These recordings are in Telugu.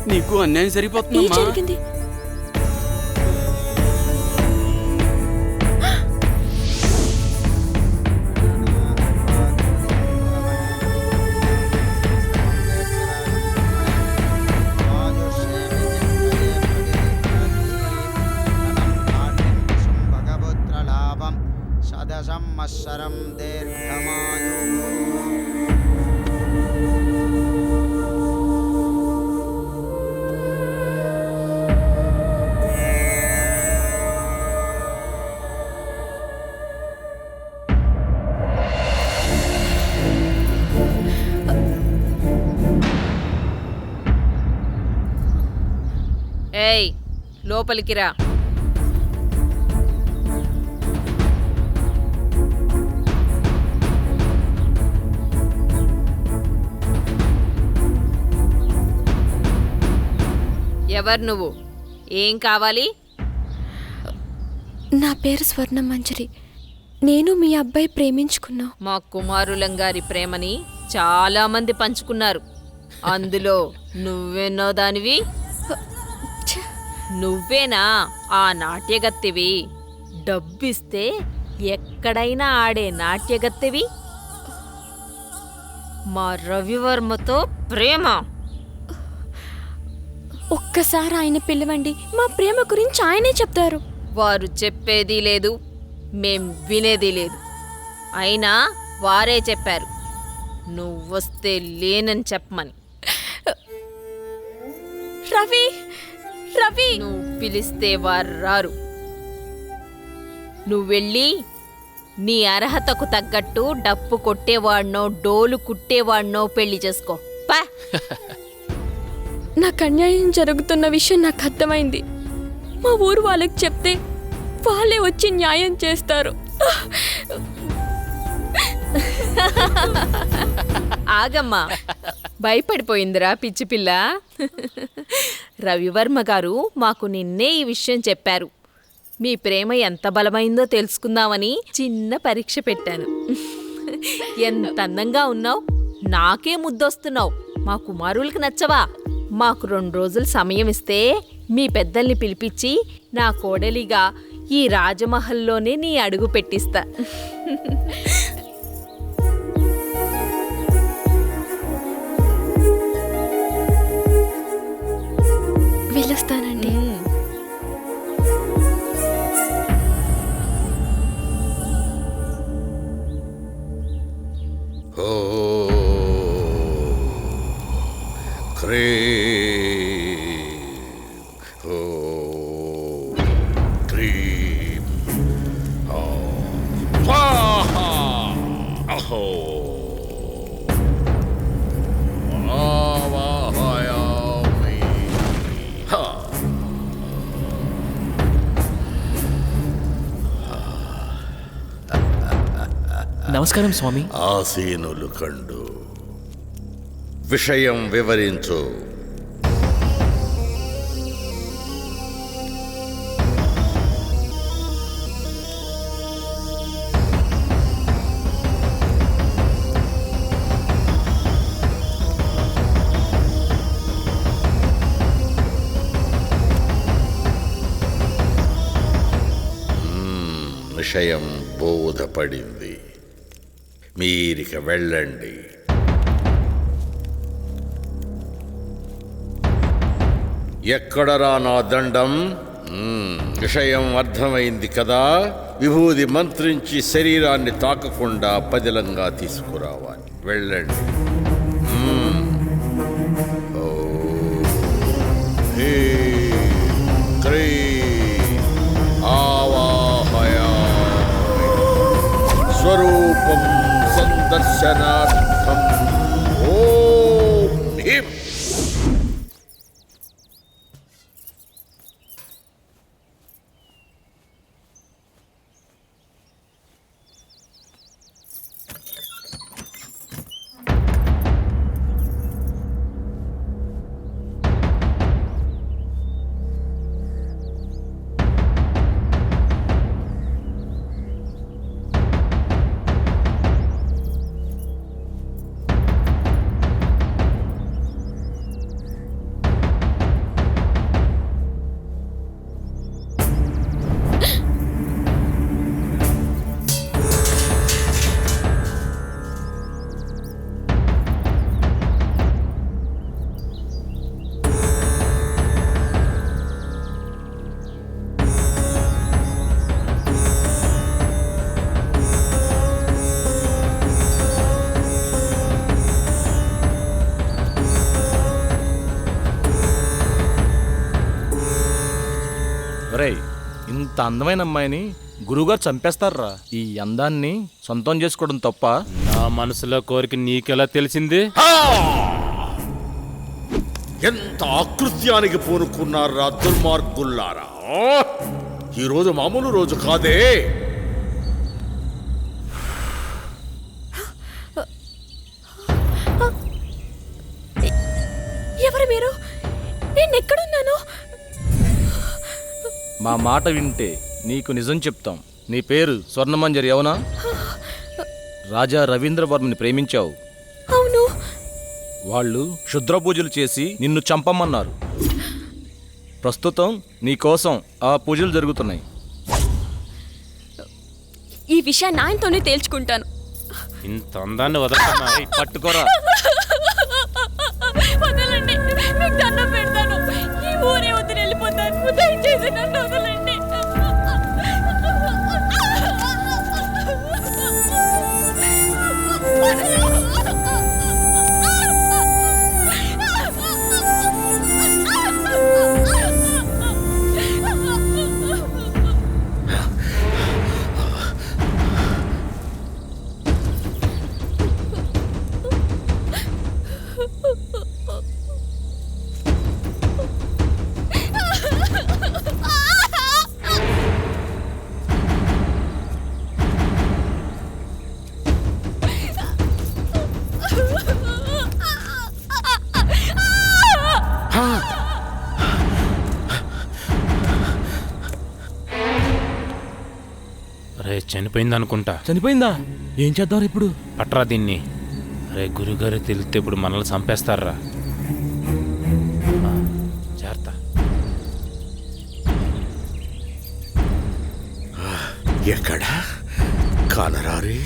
నీకు అన్యాయం ఏం సరిపోతుందమ్మా. జరిగింది? సంవత్సరం దీర్ఘమాయు. ఏయ్, లోపలికి రా. ఎవరు నువ్వు? ఏం కావాలి? నా పేరు స్వర్ణ మంజరి. నేను మీ అబ్బాయి ప్రేమించుకున్నా. మా కుమారులంగారి ప్రేమని చాలా మంది పంచుకున్నారు. అందులో నువ్వెన్నో దానివి. నువ్వేనా ఆ నాట్యగత్తెవి? డబ్బిస్తే ఎక్కడైనా ఆడే నాట్యగత్తెవి? మా రవివర్మతో ప్రేమ? ఒక్కసారి ఆయన పిలవండి, మా ప్రేమ గురించి ఆయనే చెప్తారు. వారు చెప్పేది లేదు, మేం వినేది లేదు. అయినా వారే చెప్పారు నువ్వొస్తే లేనని చెప్పమని. రవి, రవి! నువ్వు పిలిస్తే వారు రారు. నువ్వెళ్ళి నీ అర్హతకు తగ్గట్టు డప్పు కొట్టేవాడినో డోలు కుట్టేవాడినో పెళ్లి చేసుకో. పా. నాకు అన్యాయం జరుగుతున్న విషయం నాకు అర్థమైంది. మా ఊరు వాళ్ళకి చెప్తే వాళ్ళే వచ్చి న్యాయం చేస్తారు. ఆగమ్మా, భయపడిపోయిందిరా పిచ్చి పిల్ల. రవివర్మ గారు మాకు నిన్నే ఈ విషయం చెప్పారు. మీ ప్రేమ ఎంత బలమైందో తెలుసుకుందామని చిన్న పరీక్ష పెట్టాను. ఎంత అందంగా ఉన్నావు, నాకే ముద్దొస్తున్నావు. మా కుమారులకు నచ్చవా? మాకు 2 రోజులు సమయం ఇస్తే మీ పెద్దల్ని పిలిపించి నా కోడలిగా ఈ రాజమహల్లోనే నీ అడుగు పెట్టిస్తా. వెళ్ళొస్తానండి. నమస్కారం స్వామి. ఆసీనులు కండు విషయం వివరించు. విషయం బోధపడింది. మీరిక వెళ్ళండి. ఎక్కడరా నా దండం? విషయం అర్థమైంది కదా. విభూది మంత్రించి శరీరాన్ని తాకకుండా పదిలంగా తీసుకురావాలి. వెళ్ళండి. స్వరూపం సందర్శనార్థం ఓం హ్రీం. అందమైన అమ్మాయిని గురువుగారు చంపేస్తారా? ఈ అందాన్ని సొంతం చేసుకోవడం తప్ప? నా మనసులో కోరిక నీకెలా తెలిసింది? ఎంత ఆకృత్యానికి పూనుకున్నారా దుర్మార్గుల్లారా! ఈరోజు మామూలు రోజు కాదే. ఎవరు మీరు? నేను ఎక్కడున్నాను? మా మాట వింటే నీకు నిజం చెప్తాం. నీ పేరు స్వర్ణమంజరి అవునా? రాజా రవీంద్రవర్మని ప్రేమించావు. అవును. వాళ్ళు క్షుద్ర పూజలు చేసి నిన్ను చంపమన్నారు. ప్రస్తుతం నీ కోసం ఆ పూజలు జరుగుతున్నాయి. ఈ విషయాన్ని ఆయనతోనే తేల్చుకుంటాను. ఇంత అందాన్ని వదలకమ్మా. పట్టుకోరా. వదలండి, మీకు దండం పెడతాను. ఈ ఊరే వదిలి వెళ్ళిపోతాను. దయచేసి నన్ను వదలండి. రే, చనిపోయింది అనుకుంటా. చనిపోయిందా? ఏం చేద్దాం ఇప్పుడు? పట్రా దీన్ని. రే, గురుగారు తెలిస్తే ఇప్పుడు మనల్ని చంపేస్తారా? జాగ్రత్త. ఎక్కడ కానరారే?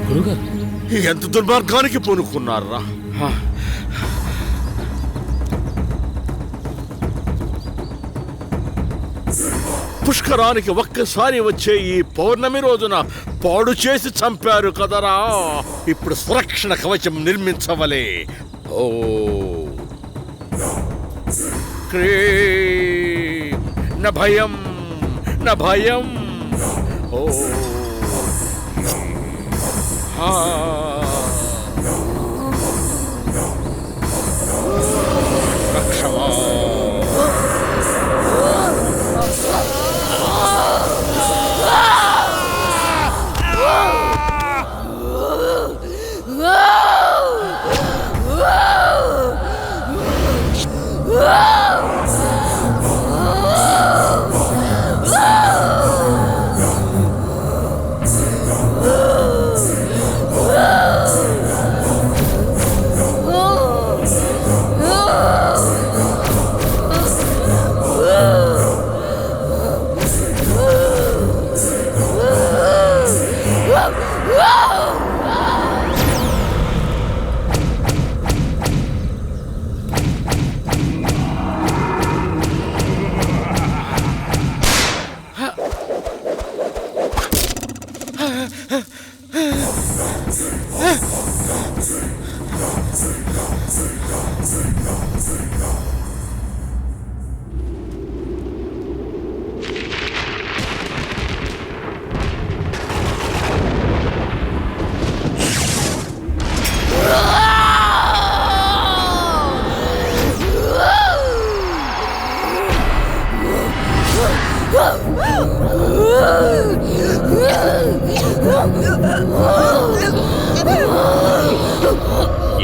గురుగారు, ఎంత దుర్మార్గానికి పూనుకున్నారా! పుష్కరానికి ఒక్కసారి వచ్చే ఈ పౌర్ణమి రోజున పాడు చేసి చంపారు కదరా! ఇప్పుడు సురక్షణ కవచం నిర్మించవలే. ఓ క్రీం న భయం న భయం. ఓ రక్షమా.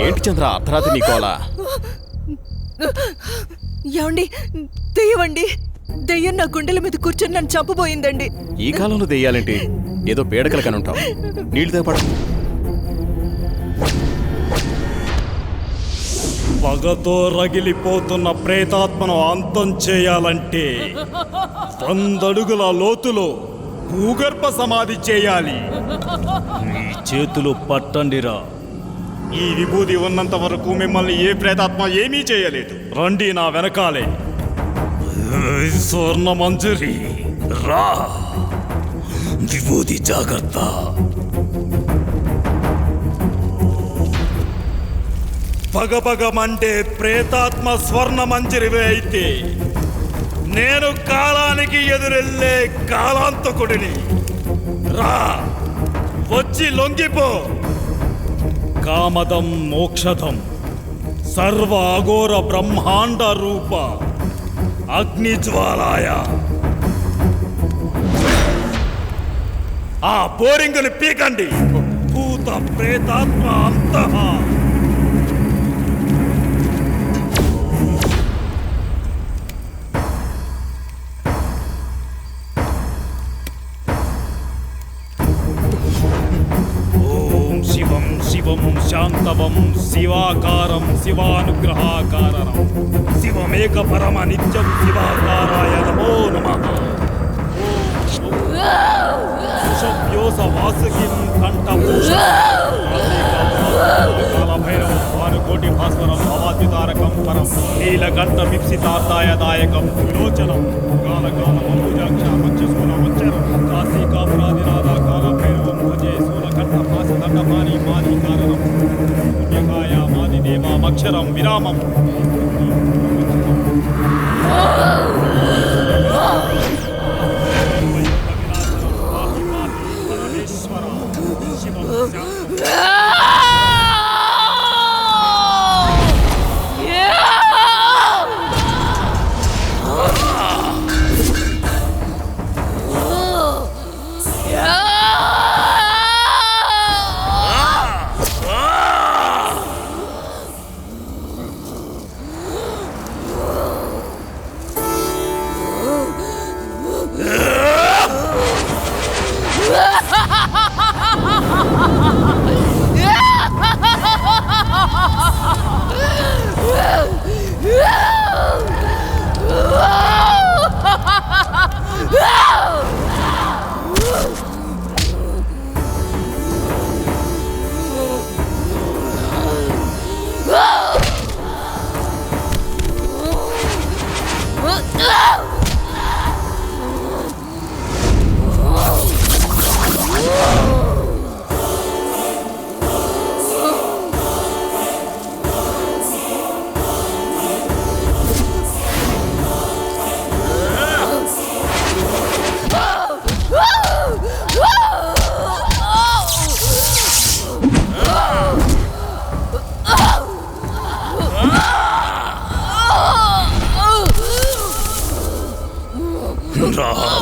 ఏంటి చంద్ర అర్ధరాత్రి నీకోలా? ఏమండి, దెయ్యమండి. దెయ్యం నా గుండెల మీద కూర్చొని నన్ను చంపబోయిందండి. ఈ కాలంలో దెయ్యాలేంటి? ఏదో పేడకల కనుంటావు. నీళ్ళు తెగపడ. పగతో రగిలిపోతున్న ప్రేతాత్మను అంతం చేయాలంటే 100 అడుగుల లోతులో భూగర్భ సమాధి చేయాలి. ఈ చేతులు పట్టండిరా. ఈ విభూది ఉన్నంత వరకు మిమ్మల్ని ఏ ప్రేతాత్మ ఏమీ చేయలేదు. రండి నా వెనకాలే. స్వర్ణమంజరి రా. విభూతి జాగ్రత్త. పగపగమంటే ప్రేతాత్మ స్వర్ణ మంజరివే అయితే నేను కాలానికి ఎదురెళ్ళే కాలాంతకుడిని. రా, వచ్చి లొంగిపో. కామదం మోక్షదం సర్వ అఘోర బ్రహ్మాండ రూప అగ్నిజ్వాలాయ. ఆ బోరింగుని పీకండి. భూత ప్రేతాత్మ అంతః. ఓం శివం శివం శాంతవం శివాకారం శివానుగ్రహాకారణం శివమేక పరమ నిత్యం శివాకారాయ నమో నమః. వ్యోస వాసుకిం కంఠభూషణభైరవం భానుకోటి భాస్వరం భవాతితారకం పరం నీలకంఠ మిప్సితార్థాయ దాయకం విలోచనం కాలకాలమూజాక్షామచ్చరం కాశీ కాపురాదినాథ కాలభైరవం భజే శూలకంఠ భాసదండపాని మాది కారణం పుణ్యకాయ మాది దేవామక్షరం విరామం.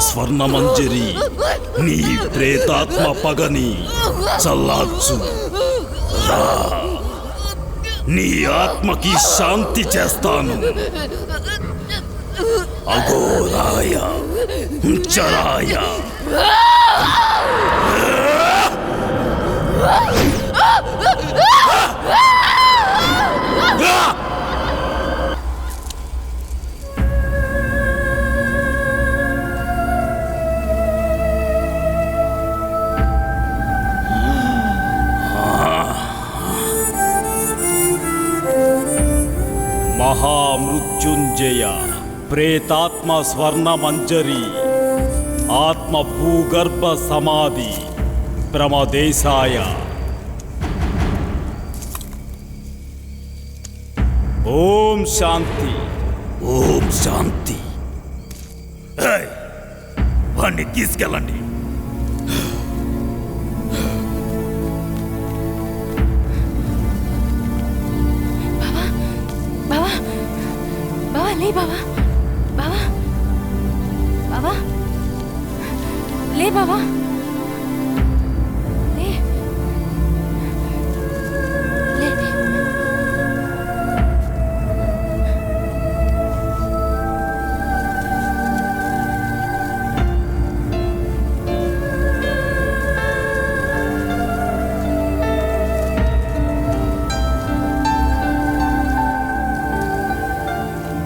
స్వర్ణమంజరి నీ ప్రేతాత్మ పగని చల్లార్చు. నీ ఆత్మకి శాంతి చేస్తాను. అఘోరాయ చరాయ మహామృత్యుంజయ ప్రేతాత్మ స్వర్ణమంజరి ఆత్మ భూగర్భ సమాధి ప్రమదేశాయ. ఓం శాంతి, ఓం శాంతి. వాణ్ణి తీసుకెళ్ళండి. లే బావా, బావా, బావా, లే బావా.